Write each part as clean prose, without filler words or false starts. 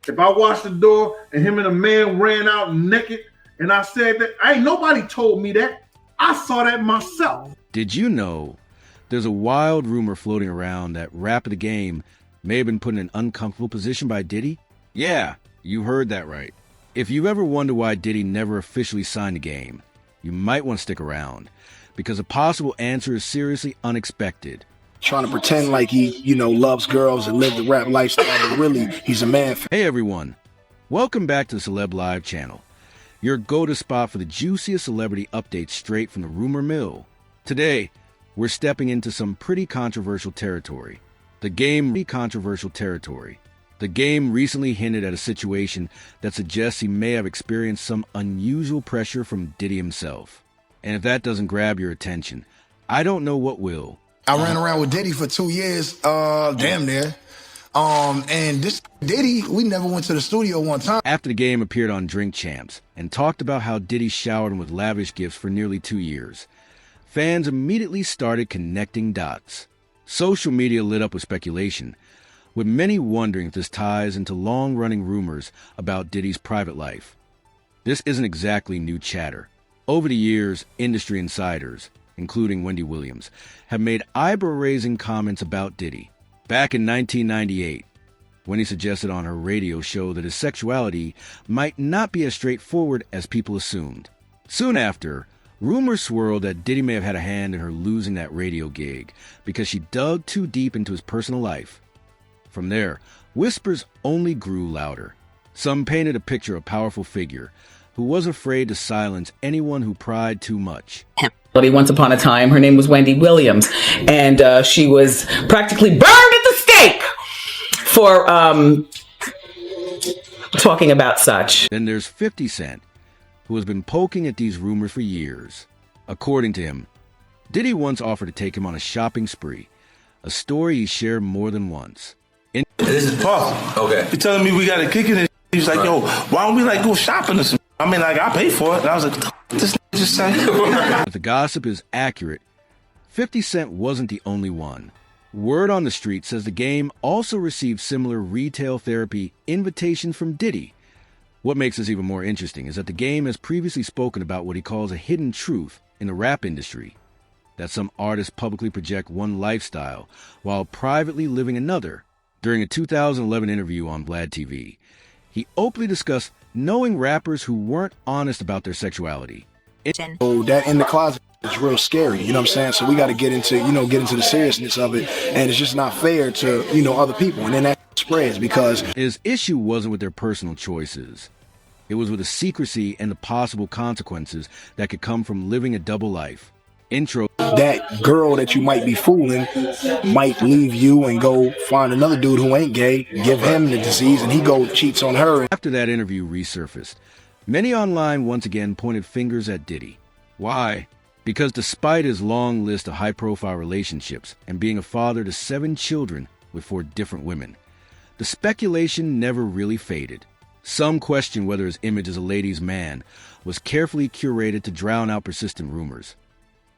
If I watched the door and him and a man ran out naked and I said that, ain't nobody told me that. I saw that myself. Did you know there's a wild rumor floating around that Rap of the Game may have been put in an uncomfortable position by Diddy? Yeah, you heard that right. If you ever wonder why Diddy never officially signed the game, you might want to stick around, because a possible answer is seriously unexpected. Trying to pretend like he, loves girls and live the rap lifestyle, but really, he's a man. Hey everyone, welcome back to the Celeb Live channel, your go-to spot for the juiciest celebrity updates straight from the rumor mill. Today, we're stepping into some pretty controversial territory. The Game recently hinted at a situation that suggests he may have experienced some unusual pressure from Diddy himself. And if that doesn't grab your attention, I don't know what will. I ran around with Diddy for 2 years, damn near. And this Diddy, we never went to the studio one time. After the Game appeared on Drink Champs and talked about how Diddy showered him with lavish gifts for nearly 2 years, fans immediately started connecting dots. Social media lit up with speculation, with many wondering if this ties into long-running rumors about Diddy's private life. This isn't exactly new chatter. Over the years, industry insiders, including Wendy Williams, have made eyebrow-raising comments about Diddy. Back in 1998, when he suggested on her radio show that his sexuality might not be as straightforward as people assumed. Soon after, rumors swirled that Diddy may have had a hand in her losing that radio gig because she dug too deep into his personal life. From there, whispers only grew louder. Some painted a picture of a powerful figure who wasn't afraid to silence anyone who pried too much. Once upon a time, her name was Wendy Williams, and she was practically burned at the stake for talking about such. Then there's 50 Cent, who has been poking at these rumors for years. According to him, Diddy once offered to take him on a shopping spree, a story he shared more than once. This is Paul. Okay. He telling me we got to kick it. He was like, yo, why don't we go shopping or something? I mean, I pay for it. And I was like, this just say. If the gossip is accurate, 50 Cent wasn't the only one. Word on the street says the Game also received similar retail therapy invitations from Diddy. What makes this even more interesting is that the Game has previously spoken about what he calls a hidden truth in the rap industry, that some artists publicly project one lifestyle while privately living another. During a 2011 interview on Vlad TV, he openly discussed knowing rappers who weren't honest about their sexuality. That in the closet is real scary, you know what I'm saying? So we got to get into the seriousness of it, and it's just not fair to, other people, and then that spreads because... His issue wasn't with their personal choices. It was with the secrecy and the possible consequences that could come from living a double life. Intro. That girl that you might be fooling might leave you and go find another dude who ain't gay, give him the disease, and he go cheats on her. After that interview resurfaced, many online once again pointed fingers at Diddy. Why? Because despite his long list of high-profile relationships and being a father to 7 children with 4 different women, the speculation never really faded. Some questioned whether his image as a ladies' man was carefully curated to drown out persistent rumors.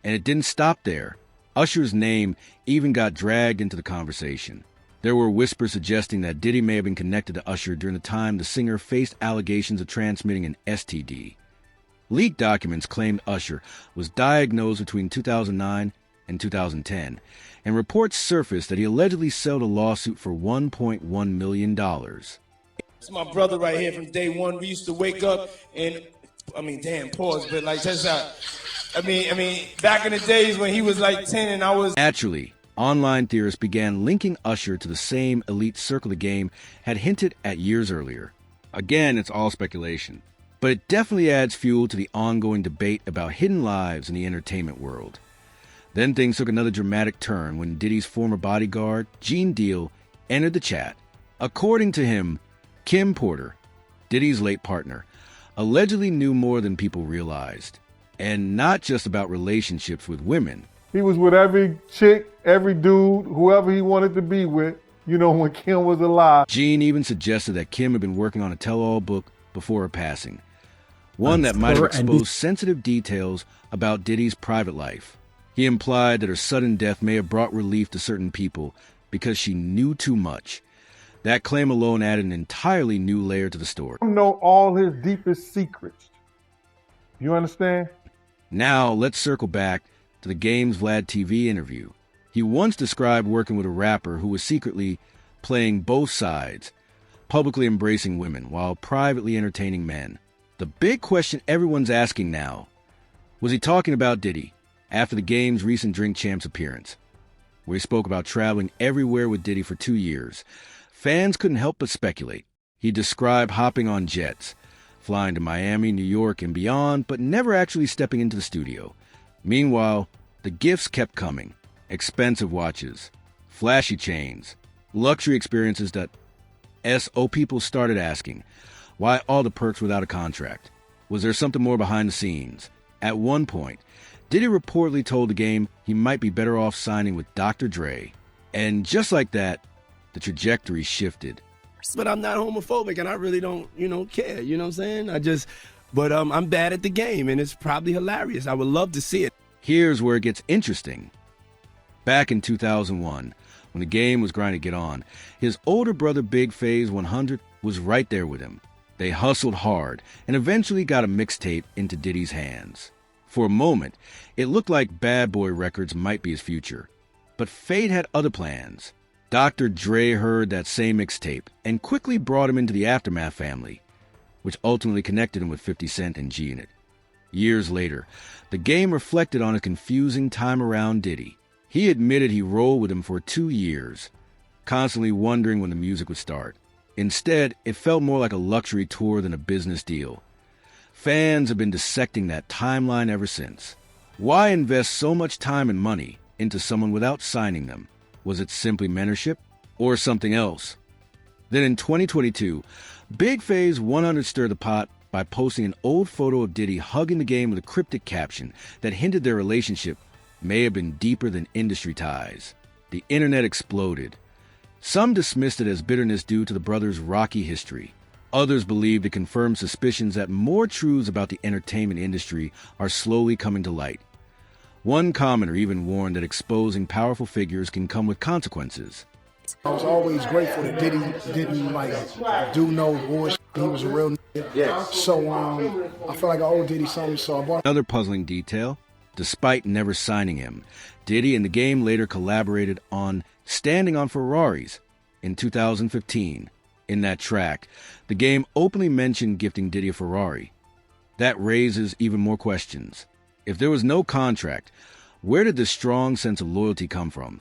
And it didn't stop there. Usher's name even got dragged into the conversation. There were whispers suggesting that Diddy may have been connected to Usher during the time the singer faced allegations of transmitting an STD. Leaked documents claimed Usher was diagnosed between 2009 and 2010, and reports surfaced that he allegedly settled a lawsuit for $1.1 million. It's my brother right here from day one. We used to wake up and, pause, but that's how... back in the days when he was 10 and I was... Naturally, online theorists began linking Usher to the same elite circle the Game had hinted at years earlier. Again, it's all speculation, but it definitely adds fuel to the ongoing debate about hidden lives in the entertainment world. Then things took another dramatic turn when Diddy's former bodyguard, Gene Deal, entered the chat. According to him, Kim Porter, Diddy's late partner, allegedly knew more than people realized. And not just about relationships with women. He was with every chick, every dude, whoever he wanted to be with, when Kim was alive. Gene even suggested that Kim had been working on a tell-all book before her passing. One that might have exposed sensitive details about Diddy's private life. He implied that her sudden death may have brought relief to certain people because she knew too much. That claim alone added an entirely new layer to the story. Know all his deepest secrets. You understand? Now, let's circle back to the Games Vlad TV interview. He once described working with a rapper who was secretly playing both sides, publicly embracing women while privately entertaining men. The big question everyone's asking now, was he talking about Diddy after the Game's recent Drink Champs appearance, where he spoke about traveling everywhere with Diddy for 2 years? Fans couldn't help but speculate. He described hopping on jets, flying to Miami, New York, and beyond, but never actually stepping into the studio. Meanwhile, the gifts kept coming. Expensive watches, flashy chains, luxury experiences that people started asking, why all the perks without a contract? Was there something more behind the scenes? At one point, Diddy reportedly told the Game he might be better off signing with Dr. Dre. And just like that, the trajectory shifted. But I'm not homophobic, and I really don't, care. You know what I'm saying? But I'm bad at the game, and it's probably hilarious. I would love to see it. Here's where it gets interesting. Back in 2001, when the Game was grinding to get on, his older brother Big Faze 100 was right there with him. They hustled hard and eventually got a mixtape into Diddy's hands. For a moment, it looked like Bad Boy Records might be his future. But fate had other plans. Dr. Dre heard that same mixtape and quickly brought him into the Aftermath family, which ultimately connected him with 50 Cent and G-Unit. Years later, the Game reflected on a confusing time around Diddy. He admitted he rolled with him for 2 years, constantly wondering when the music would start. Instead, it felt more like a luxury tour than a business deal. Fans have been dissecting that timeline ever since. Why invest so much time and money into someone without signing them? Was it simply mentorship or something else? Then in 2022, Big Faze 100 stirred the pot by posting an old photo of Diddy hugging the Game with a cryptic caption that hinted their relationship may have been deeper than industry ties. The internet exploded. Some dismissed it as bitterness due to the brothers' rocky history. Others believed it confirmed suspicions that more truths about the entertainment industry are slowly coming to light. One commenter even warned that exposing powerful figures can come with consequences. I was always grateful that Diddy didn't do no bullshit. He was a real nigga. Yes. So I feel like I owe Diddy something, so I bought. Another puzzling detail, despite never signing him, Diddy and the Game later collaborated on Standing on Ferraris in 2015. In that track, the Game openly mentioned gifting Diddy a Ferrari. That raises even more questions. If there was no contract, where did this strong sense of loyalty come from?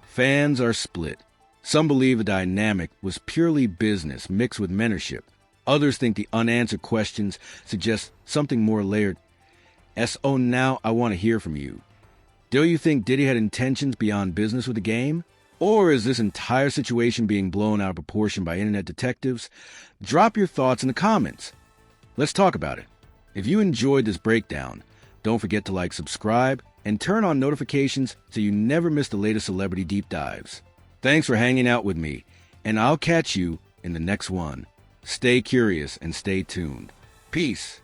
Fans are split. Some believe the dynamic was purely business mixed with mentorship. Others think the unanswered questions suggest something more layered. Now I want to hear from you. Do you think Diddy had intentions beyond business with the Game? Or is this entire situation being blown out of proportion by internet detectives? Drop your thoughts in the comments. Let's talk about it. If you enjoyed this breakdown, don't forget to subscribe, and turn on notifications so you never miss the latest celebrity deep dives. Thanks for hanging out with me, and I'll catch you in the next one. Stay curious and stay tuned. Peace.